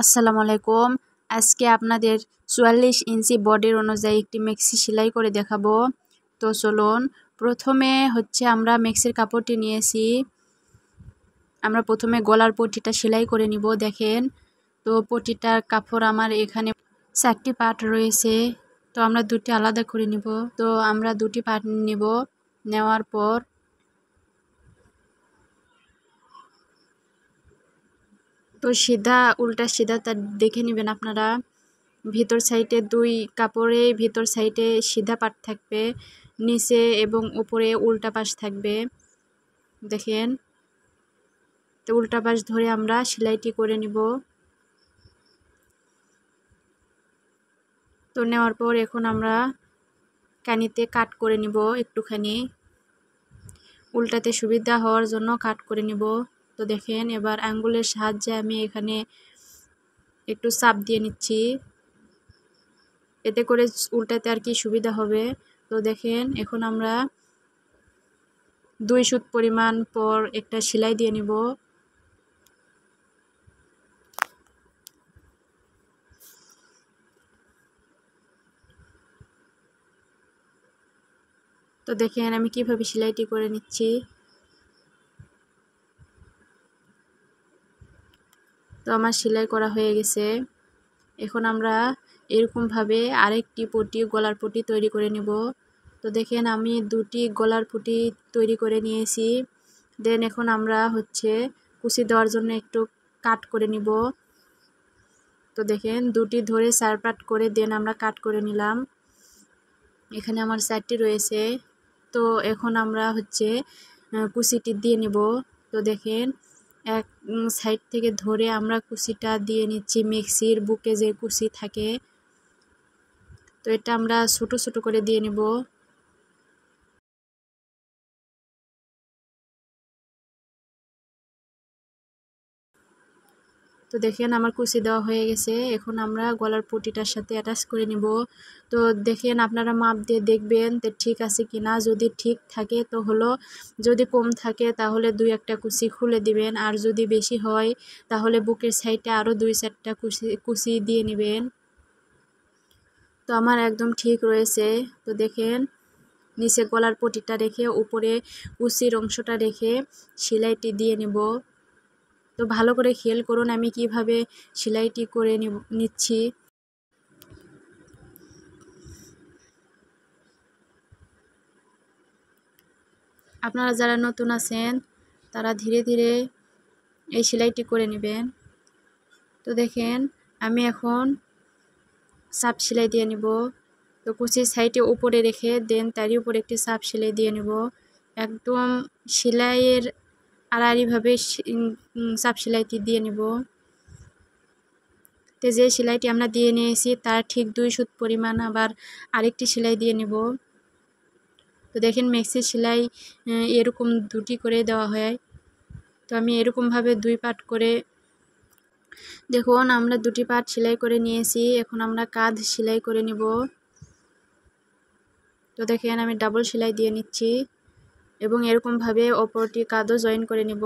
আসসালামু আলাইকুম। আজকে আপনাদের ৪৪ ইঞ্চি বডির অনুযায়ী একটি মেক্সি সেলাই করে দেখাবো। তো চলুন, প্রথমে আমরা মেক্সির কাপড়টি নিয়েছি। আমরা প্রথমে গলার পট্টিটা সেলাই করে নিব। দেখেন, তো পট্টিটার কাপড় আমার এখানে 4টি পার্ট রয়েছে। তো আমরা দুটি আলাদা করে নিব। তো আমরা দুটি পার্ট নিব। নেওয়ার পর তো সিধা উল্টা সিধা তা দেখে নেবেন আপনারা। ভিতর সাইডে দুই কাপড়ে ভিতর সাইডে সিধা পাট থাকবে, নিচে এবং উপরে উল্টা পাশ থাকবে। দেখেন, তো উল্টা পাশ ধরে আমরা সেলাইটি করে নিব। তো নেওয়ার পর এখন আমরা কানিতে কাট করে নিব একটুখানি, উল্টাতে সুবিধা হওয়ার জন্য কাট করে নিব। তো দেখেন, এবার আঙ্গুলের সাহায্যে আমি এখানে একটু চাপ দিয়ে নিচ্ছি, এতে করে উল্টাতে আর কি সুবিধা হবে। তো দেখেন, এখন আমরা 2 সুত পরিমাণ পর একটা সেলাই দিয়ে নিব। তো দেখেন আমি কিভাবে সেলাইটি করে নিচ্ছি। তো আমার সেলাই করা হয়ে গেছে। এখন আমরা এরকমভাবে আরেকটি পটি, গলার পটি তৈরি করে নেব। তো দেখেন, আমি দুটি গলার পটি তৈরি করে নিয়েছি। দেন এখন আমরা কুচি দেওয়ার জন্য একটু কাট করে নিব। তো দেখেন, দুটি ধরে 4 পার্ট করে দেন আমরা কাট করে নিলাম। এখানে আমার 4টি রয়েছে। তো এখন আমরা কুচিটি দিয়ে নিব। তো দেখেন, এক সাইড থেকে ধরে আমরা কুচিটা দিয়ে নিচ্ছি। মেক্সির বুকে যে কুচি থাকে, তো এটা আমরা ছোট ছোট করে দিয়ে নিব। তো দেখেন, আমার কুচি দেওয়া হয়ে গেছে। এখন আমরা গলার পটিটার সাথে অ্যাটাচ করে নিব। তো দেখেন, আপনারা মাপ দিয়ে দেখবেন তো ঠিক আছে কিনা। যদি ঠিক থাকে তো হলো, যদি কম থাকে তাহলে 2-1টা কুচি খুলে দিবেন। আর যদি বেশি হয় তাহলে বুকের সাইডে আরও 2-4টা কুচি দিয়ে নেবেন। তো আমার একদম ঠিক রয়েছে। তো দেখেন, নিচে গলার পটিটা রেখে উপরে কুচির অংশটা রেখে সেলাইটি দিয়ে নেব। তো ভালো করে খেয়াল করুন আমি কিভাবে সেলাইটি করে নিচ্ছি। আপনারা যারা নতুন আছেন তারা ধীরে ধীরে এই সেলাইটি করে নেবেন। তো দেখেন, আমি এখন চাপ সেলাই দিয়ে নিব। তো কুচির সাইডে উপরে রেখে দেন তারই উপরে একটি চাপ সেলাই দিয়ে নেব। একদম সেলাইয়ের আড়াআড়িভাবে চাপ সেলাইটি দিয়ে নেব। তো যে সেলাইটি আমরা দিয়ে নিয়েছি তার ঠিক 2 সুত পরিমাণ আবার আরেকটি সেলাই দিয়ে নেব। তো দেখেন, মেক্সির সেলাই এরকম দুটি করে দেওয়া হয়। তো আমি এরকমভাবে 2 পার্ট করে, দেখুন আমরা 2টি পার্ট সেলাই করে নিয়েছি। এখন আমরা কাঁধ সেলাই করে নিব। তো দেখেন, আমি ডাবল সেলাই দিয়ে নিচ্ছি এবং এরকমভাবে অপরটি কাঁধও জয়েন করে নিব।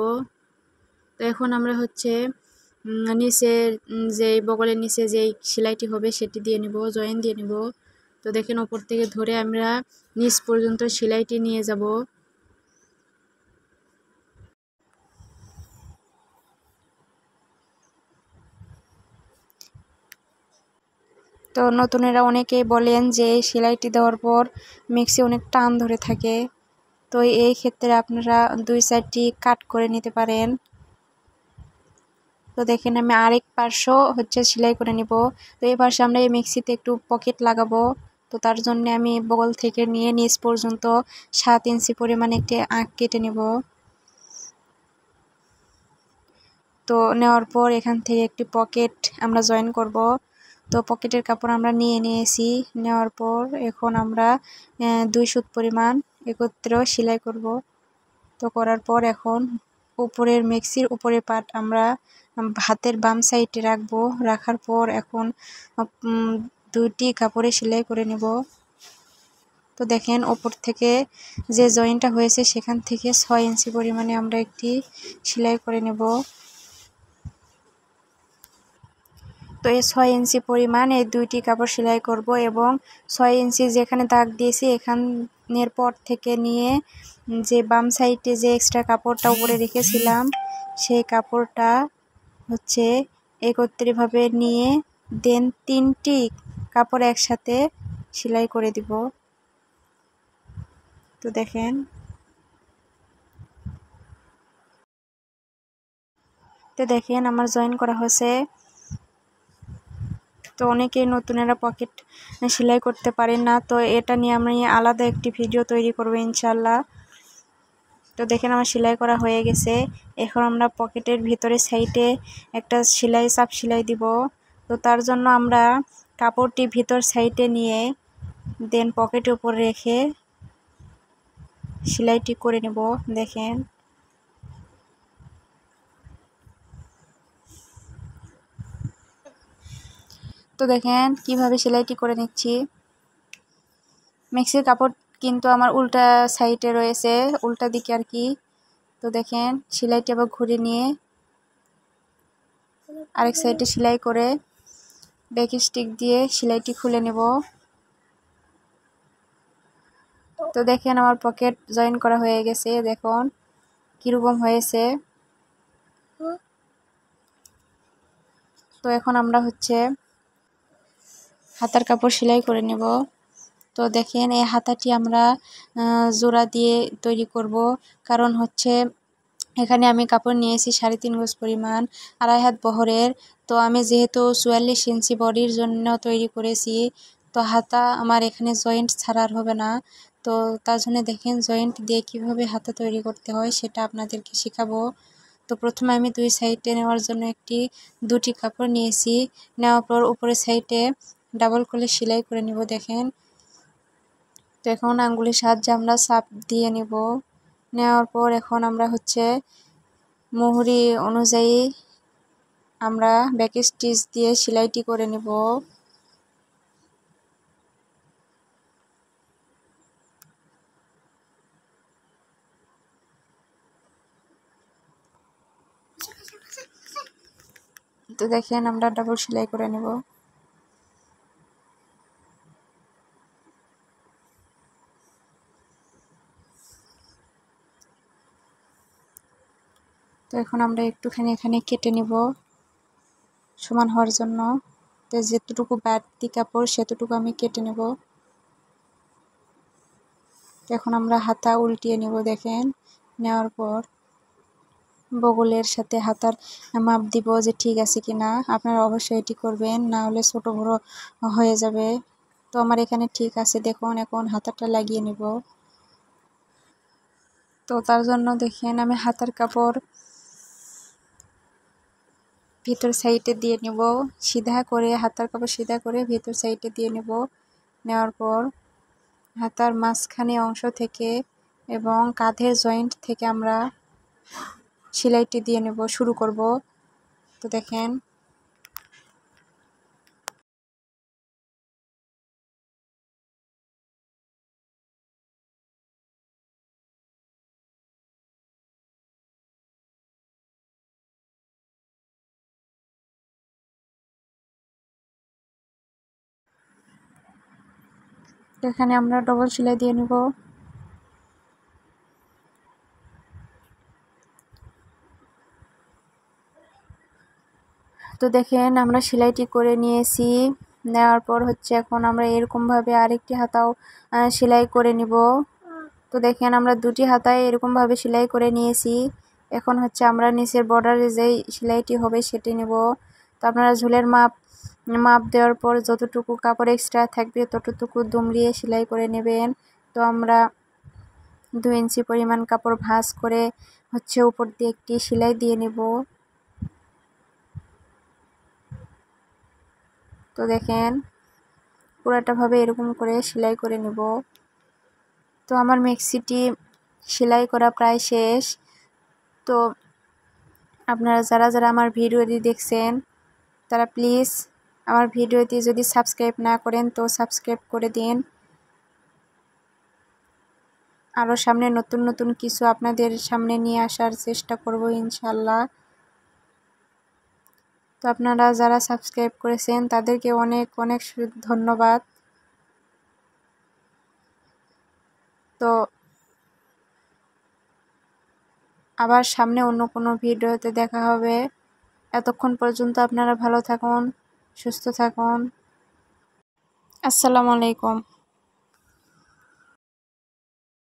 তো এখন আমরা নিচের যেই বগলের নিচে যেই সেলাইটি হবে সেটি দিয়ে নিব, জয়েন দিয়ে নিব। তো দেখেন, ওপর থেকে ধরে আমরা নিচ পর্যন্ত সেলাইটি নিয়ে যাব। তো নতুনেরা অনেকেই বলেন যে এই সেলাইটি দেওয়ার পর মেক্সি অনেক টান ধরে থাকে। তো এই ক্ষেত্রে আপনারা 2 সাইডটি কাট করে নিতে পারেন। তো দেখেন, আমি আরেক পার্শ্ব সেলাই করে নিব। তো এই পাশে আমরা এই মেক্সিতে একটু পকেট লাগাবো। তো তার জন্য আমি বগল থেকে নিয়ে নিচ পর্যন্ত 7 ইঞ্চি পরিমাণ একটি আঁক কেটে নেব। তো নেওয়ার পর এখান থেকে একটি পকেট আমরা জয়েন করব। তো পকেটের কাপড় আমরা নিয়ে নিয়েছি। নেওয়ার পর এখন আমরা 2 সুত পরিমাণ একত্রে সেলাই করব। তো করার পর এখন উপরের মেক্সির উপরের পার্ট আমরা হাতের বাম সাইডে রাখবো। রাখার পর এখন 2টি কাপড়ে সেলাই করে নেব। তো দেখেন, ওপর থেকে যে জয়েন্টটা হয়েছে সেখান থেকে 6 ইঞ্চি পরিমাণে আমরা একটি সেলাই করে নেব। তো এই 6 ইঞ্চি পরিমাণ এই দুইটি কাপড় সেলাই করব এবং 6 ইঞ্চি যেখানে দাগ দিয়েছি এখানের পর থেকে নিয়ে যে বাম সাইডে যে এক্সট্রা কাপড়টা উপরে রেখেছিলাম সেই কাপড়টা হচ্ছে একত্রিতভাবে নিয়ে দেন 3টি কাপড় একসাথে সেলাই করে দিব। তো দেখেন আমার জয়েন করা হয়েছে। তো অনেকেই নতুনেরা পকেট সেলাই করতে পারেন না, তো এটা নিয়ে আমি আলাদা একটি ভিডিও তৈরি করব ইনশাল্লাহ। তো দেখেন আমার সেলাই করা হয়ে গেছে। এখন আমরা পকেটের ভিতরে সাইডে একটা চাপ সেলাই দিব। তো তার জন্য আমরা কাপড়টি ভিতর সাইডে নিয়ে দেন পকেটের উপর রেখে সেলাইটি করে নেব। দেখেন তো দেখেন কিভাবে সেলাইটি করে নিচ্ছি। মেক্সির কাপড় কিন্তু আমার উল্টা সাইডে রয়েছে, উল্টা দিকে আর কি। তো দেখেন সেলাইটি আবার ঘুরে নিয়ে আরেক সাইডে সেলাই করে ব্যাক স্টিক দিয়ে সেলাইটি খুলে নেব। তো দেখেন আমার পকেট জয়েন করা হয়ে গেছে, দেখুন কিরকম হয়েছে। তো এখন আমরা হচ্ছে হাতার কাপড় সেলাই করে নেব। তো দেখেন এই হাতাটি আমরা জোড়া দিয়ে তৈরি করব, কারণ হচ্ছে এখানে আমি কাপড় নিয়েছি 3.5 গজ পরিমাণ, 2.5 হাত বহরের। তো আমি যেহেতু 44 ইঞ্চি বডির জন্য তৈরি করেছি, তো হাতা আমার এখানে জয়েন্ট ছাড়া আর হবে না। তো তার জন্য দেখেন জয়েন্ট দিয়ে কিভাবে হাতা তৈরি করতে হয় সেটা আপনাদেরকে শেখাবো। তো প্রথমে আমি দুই সাইডে নেওয়ার জন্য দুটি কাপড় নিয়েছি, নেওয়ার পর উপরের সাইডে ডাবল করে সেলাই করে নিব। দেখেন তো এখন আঙ্গুলের সাহায্যে আমরা চাপ দিয়ে নিব। নেওয়ার পর এখন আমরা হচ্ছে মুহুরি অনুযায়ী আমরা ব্যাক স্টিচ দিয়ে সেলাইটি করে নিব। তো দেখেন আমরা ডাবল সেলাই করে নেব। তো এখন আমরা একটুখানি এখানে কেটে নিব সমান হওয়ার জন্য। তো যেতটুকু বাড়তি কাপড় সেতটুকু আমি কেটে নেব। তো এখন আমরা হাতা উল্টিয়ে নেব। দেখেন নেওয়ার পর বগলের সাথে হাতার মাপ দিব যে ঠিক আছে কিনা। আপনারা অবশ্যই এটি করবেন, না হলে ছোট বড় হয়ে যাবে। তো আমার এখানে ঠিক আছে। দেখুন এখন হাতাটা লাগিয়ে নেব। তো তার জন্য দেখেন আমি হাতার কাপড় ভিতর সাইডে দিয়ে নেব, সিধা করে হাতার কাপড় সিধা করে ভিতর সাইডে দিয়ে নেব। নেওয়ার পর হাতার মাঝখানে অংশ থেকে এবং কাঁধের জয়েন্ট থেকে আমরা সেলাইটি দিয়ে নেব, শুরু করব। তো দেখেন এখানে আমরা ডবল সেলাই দিয়ে নেব। তো দেখেন আমরা সেলাইটি করে নিয়েছি। নেওয়ার পর হচ্ছে এখন আমরা এরকমভাবে আরেকটি হাতাও সেলাই করে নিব। তো দেখেন আমরা দুটি হাতায় এরকমভাবে সেলাই করে নিয়েছি। এখন হচ্ছে আমরা নিচের বর্ডারে যেই সেলাইটি হবে সেটি নেব। তো আপনারা ঝুলের মাপ দেওয়ার পর যতটুকু কাপড় এক্সট্রা থাকবে ততটুকু দুমড়িয়ে সেলাই করে নেবেন। তো আমরা 2 ইঞ্চি পরিমাণ কাপড় ভাঁজ করে হচ্ছে উপর দিয়ে একটি সেলাই দিয়ে নেব। তো দেখেন পুরাটাভাবে এরকম করে সেলাই করে নেব। তো আমার মেক্সিটি সেলাই করা প্রায় শেষ। তো আপনারা যারা আমার ভিডিওটি দেখছেন তারা প্লিজ আমার ভিডিওটি যদি সাবস্ক্রাইব না করেন তো সাবস্ক্রাইব করে দিন। আরও সামনে নতুন নতুন কিছু আপনাদের সামনে নিয়ে আসার চেষ্টা করব ইনশাল্লাহ। তো আপনারা যারা সাবস্ক্রাইব করেছেন তাদেরকে অনেক অনেক ধন্যবাদ। তো আবার সামনে অন্য কোনো ভিডিওতে দেখা হবে। এতক্ষণ পর্যন্ত আপনারা ভালো থাকুন, সুস্থ থাকুন। আসসালামু আলাইকুম।